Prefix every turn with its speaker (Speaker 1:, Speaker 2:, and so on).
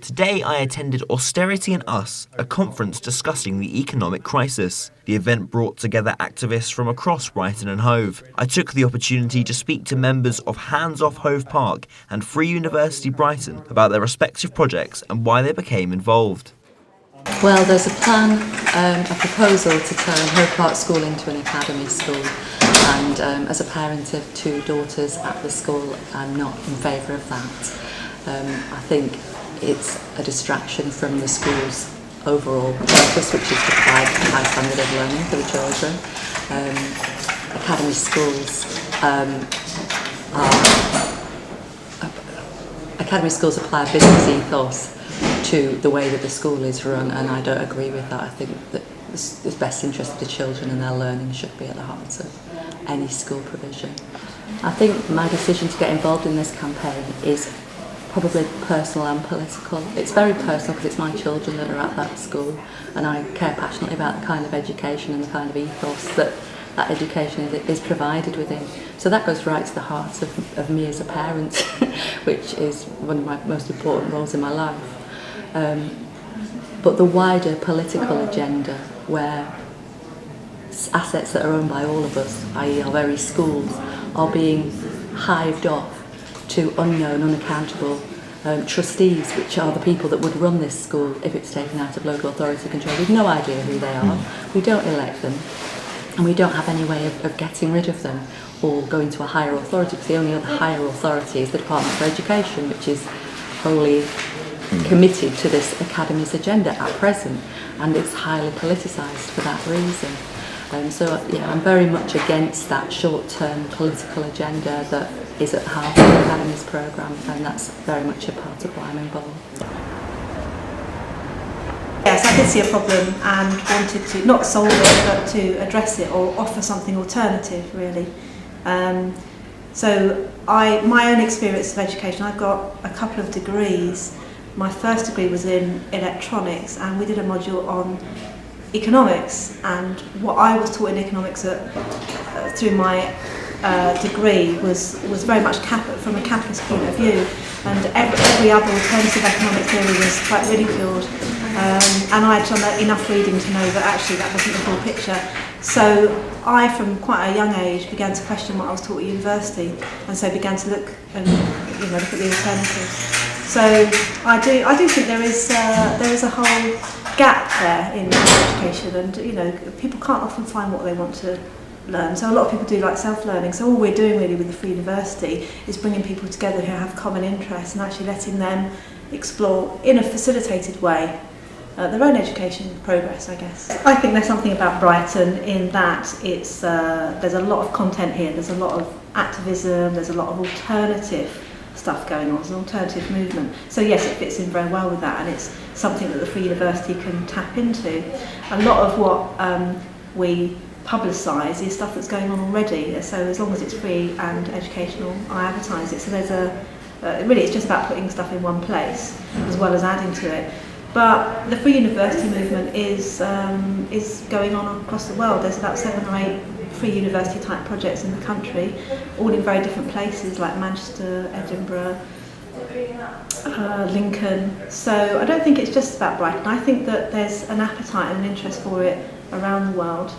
Speaker 1: Today I attended Austerity and Us, a conference discussing the economic crisis. The event brought together activists from across Brighton and Hove. I took the opportunity to speak to members of Hands Off Hove Park and Free University Brighton about their respective projects and why they became involved.
Speaker 2: Well, there's a plan, a proposal to turn Hove Park School into an academy school, and as a parent of two daughters at the school, I'm not in favour of that. I think it's a distraction from the school's overall purpose, which is to provide a high standard of learning for the children. Academy schools apply a business ethos to the way that the school is run, and I don't agree with that. I think that the best interest of the children and their learning should be at the heart of any school provision. I think my decision to get involved in this campaign is probably personal and political. It's very personal because it's my children that are at that school, and I care passionately about the kind of education and the kind of ethos that education is provided within. So that goes right to the heart of me as a parent, which is one of my most important roles in my life. But the wider political agenda, where assets that are owned by all of us, i.e. our very schools, are being hived off to unknown, unaccountable trustees, which are the people that would run this school if it's taken out of local authority control. We've no idea who they are, we don't elect them, and we don't have any way of getting rid of them or going to a higher authority, because the only other higher authority is the Department for Education, which is wholly committed to this academy's agenda at present, and it's highly politicised for that reason. So yeah, I'm very much against that short-term political agenda that is at the heart of the academy's programme, and that's very much a part of why I'm involved.
Speaker 3: Yes, I did see a problem and wanted to not solve it, but to address it or offer something alternative, really. So my own experience of education, I've got a couple of degrees. My first degree was in electronics, and we did a module on economics, and what I was taught in economics through my degree was very much from a capitalist point of view, and every other alternative economic theory was quite ridiculed, and I had done enough reading to know that actually that wasn't the full picture. So I, from quite a young age, began to question what I was taught at university, and so began to look at the alternatives. So I do think there is a whole gap there in education, and people can't often find what they want to learn. So a lot of people do like self-learning. So all we're doing really with the Free University is bringing people together who have common interests and actually letting them explore in a facilitated way their own education progress, I guess. I think there's something about Brighton in that there's a lot of content here. There's a lot of activism. There's a lot of alternative stuff going on. It's an alternative movement. So yes, it fits in very well with that, and it's something that the Free University can tap into. A lot of what we publicise is stuff that's going on already, so as long as it's free and educational, I advertise it. So there's really it's just about putting stuff in one place as well as adding to it. But the Free University movement is going on across the world. There's about 7 or 8 free university type projects in the country, all in very different places like Manchester, Edinburgh, Lincoln. So I don't think it's just about Brighton. I think that there's an appetite and an interest for it around the world.